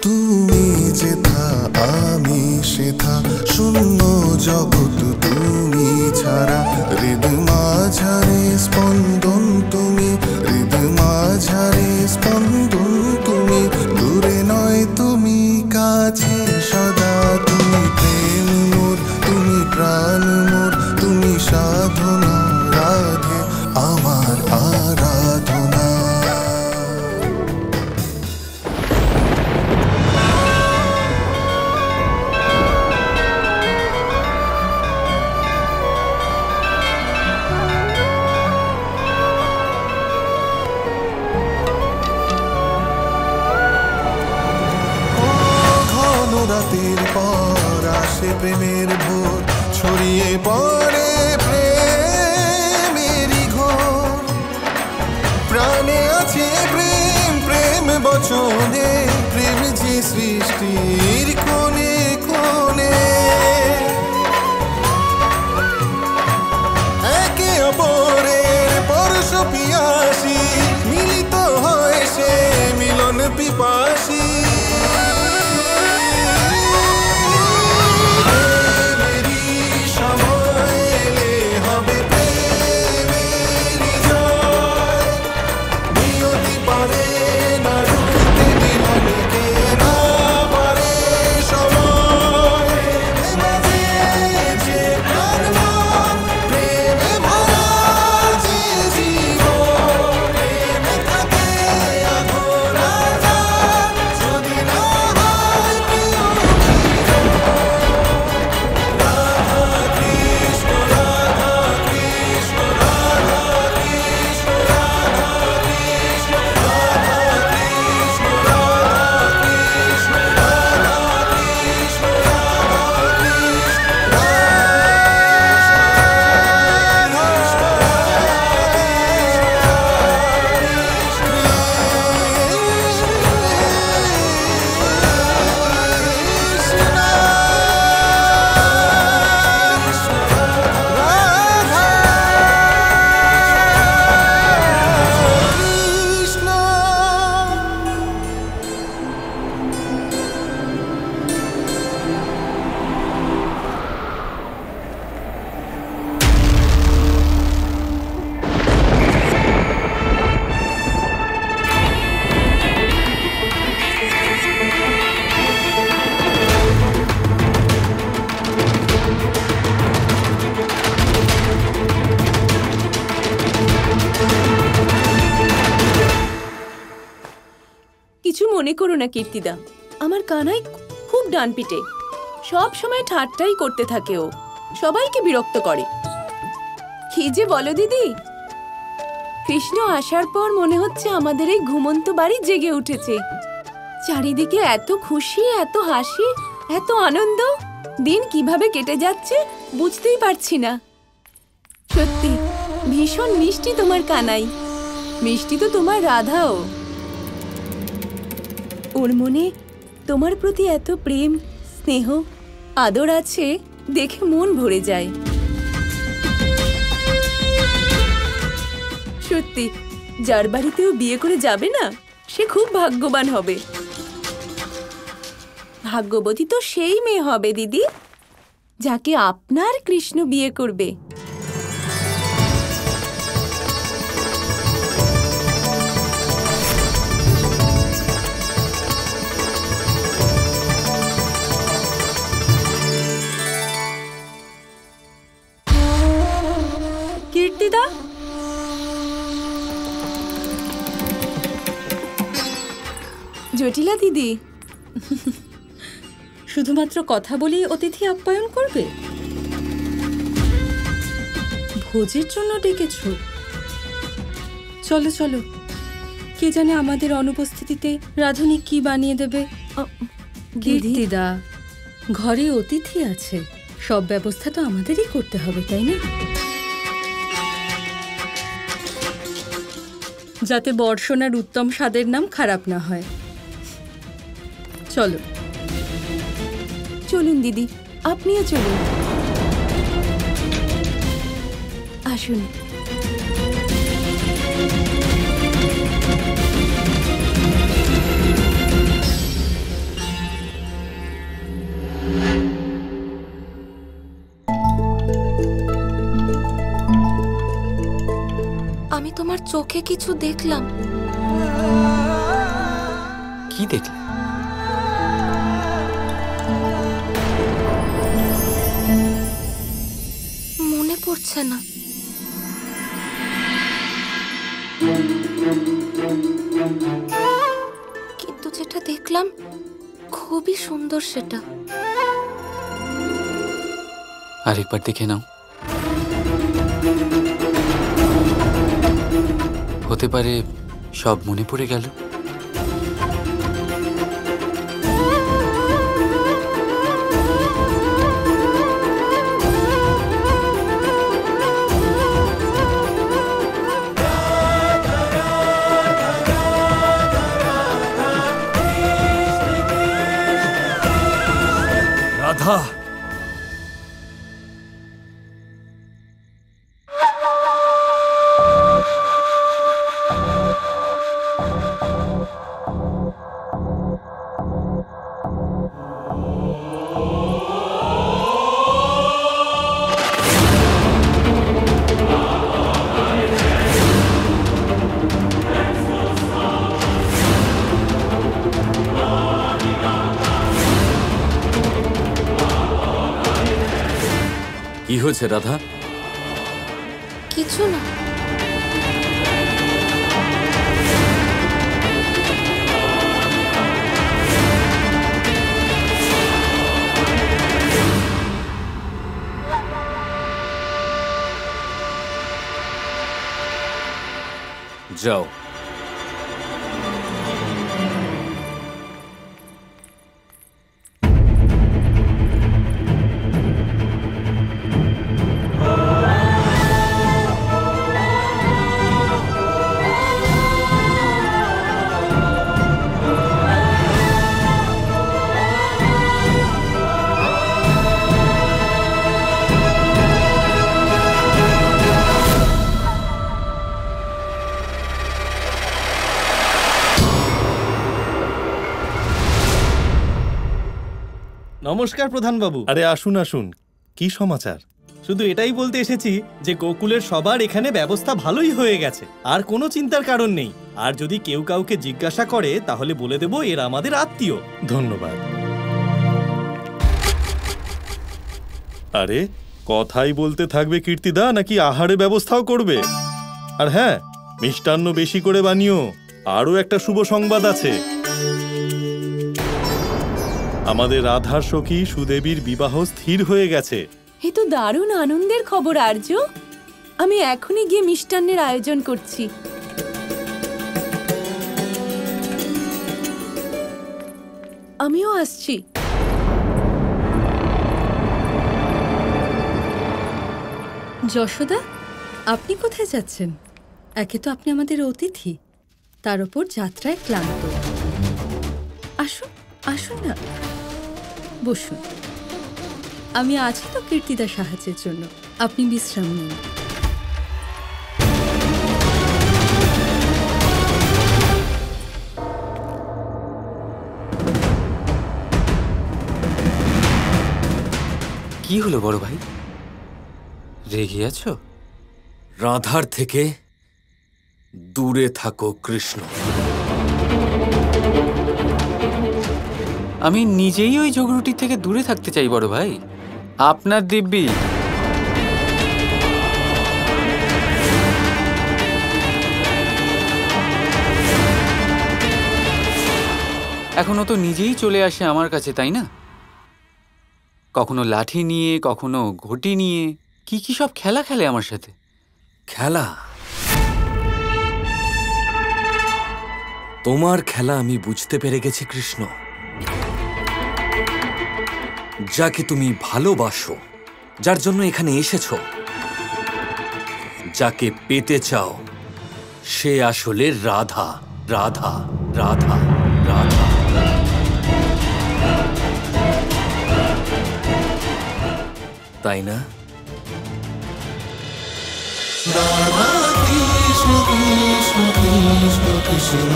তুমি যেথা আমি সেথা, শূন্য জগৎ তুমি ছাড়া। হৃদ মাঝারে স্পন্দন তুমি, হৃদ মাঝারে স্পন্দন তুমি। দূরে নয় তুমি কাছে সদা, তুমি প্রেম মোর, তুমি প্রাণ মোর, তুমি সাধনা রাধে আমার আরাধনা। রাতের পর আসে প্রেমের ভোর, ছড়িয়ে পড়ে প্রেমেরই ঘোর। প্রাণে আছে প্রেম, প্রেম বচনে, প্রেম যে সৃষ্টির কোণে কোণে। একে অপরের পরশ পিয়াসী, মিলিত হয় সে মিলন পিপাসী। মনে করো না কীর্তিদা, আমার কানাই খুব ডান পিটে, সব সময় ঠাট্টাই করতে থাকে। ও সবাইকে বিরক্ত করে। কি যে বলো দিদি, কৃষ্ণ আসার পর মনে হচ্ছে আমাদের এই ঘুমন্ত বাড়ি জেগে উঠেছে। চারিদিকে এত খুশি, এত হাসি, এত আনন্দ। দিন কিভাবে কেটে যাচ্ছে বুঝতেই পারছি না। সত্যি ভীষণ মিষ্টি তোমার কানাই, মিষ্টি তো তোমার রাধাও। ওর মনে তোমার প্রতি এত প্রেম, স্নেহ, আদর আছে, দেখে মন ভরে যায়। সত্যি যার বাড়িতেও বিয়ে করে যাবে না, সে খুব ভাগ্যবান হবে। ভাগ্যবতী তো সেই মেয়ে হবে দিদি, যাকে আপনার কৃষ্ণ বিয়ে করবে। কীর্তিদা, জটিলা দিদি, শুধুমাত্র কথা বলেই অতিথি আপ্যায়ন করবে? ভোজের জন্য ডেকেছ? চলো চলো, কে জানে আমাদের অনুপস্থিতিতে রাধুনী কি বানিয়ে দেবে। কীর্তিদা, ঘরে অতিথি আছে, সব ব্যবস্থা তো আমাদেরই করতে হবে, তাই না? যাতে বর্ষণার উত্তম স্বাদের নাম খারাপ না হয়। চলো। চলুন দিদি, আপনিও চলুন, আসুন। আমার চোখে কিছু দেখলাম। কি দেখলে? মনে পড়ছে না। কিন্তু যেটা দেখলাম খুবই সুন্দর সেটা। আরেকবার দেখে নাও। হতে পারে সব মনে পড়ে গেল। রাধা, কি হয়েছে রাধা? কিছু না। যাও। নমস্কার প্রধানবাবু। আরে আসুন আসুন, কি সমাচার? শুধু এটাই বলতে এসেছি যে গোকুলের সবার এখানে ব্যবস্থা ভালোই হয়ে গেছে, আর কোনো চিন্তার কারণ নেই। আর যদি কেউ কাউকে জিজ্ঞাসা করে তাহলে বলে দেব এরা আমাদের আত্মীয়। ধন্যবাদ। আরে কথাই বলতে থাকবে কীর্তিদা, নাকি আহারে ব্যবস্থাও করবে? আর হ্যাঁ, মিষ্টান্ন বেশি করে বানিও। আরও একটা শুভ সংবাদ আছে। আমাদের রাধার সখী সুদেবীর বিবাহ স্থির হয়ে গেছে। এ তো দারুণ আনন্দের খবর আর্য। আমি এখনই গিয়ে মিষ্টান্নের আয়োজন করছি। আমিও আসছি। যশোদা, আপনি কোথায় যাচ্ছেন? একে তো আপনি আমাদের অতিথি, তার উপর যাত্রায় ক্লান্ত। আসুন আসুন না, বসুন। আমি আছি তো কীর্তিদার সাহায্যের জন্য। আপনি বিশ্রাম নিন। কি হলো বড় ভাই? রেগে আছো? রাধার থেকে দূরে থাকো কৃষ্ণ। আমি নিজেই ওই ঝগড়ুটি থেকে দূরে থাকতে চাই বড় ভাই। আপনার দিব্যি। এখনো তো নিজেই চলে আসে আমার কাছে, তাই না? কখনো লাঠি নিয়ে, কখনো ঘটি নিয়ে, কি কি সব খেলা খেলে আমার সাথে। খেলা? তোমার খেলা আমি বুঝতে পেরে গেছি কৃষ্ণ। যাকে তুমি ভালোবাসো, যার জন্য এখানে এসেছো, যাকে পেতে চাও, সে আসলে রাধা। রাধা রাধা রাধা। তাই না? রাধা কৃষ্ণ কৃষ্ণ কৃষ্ণ কৃষ্ণ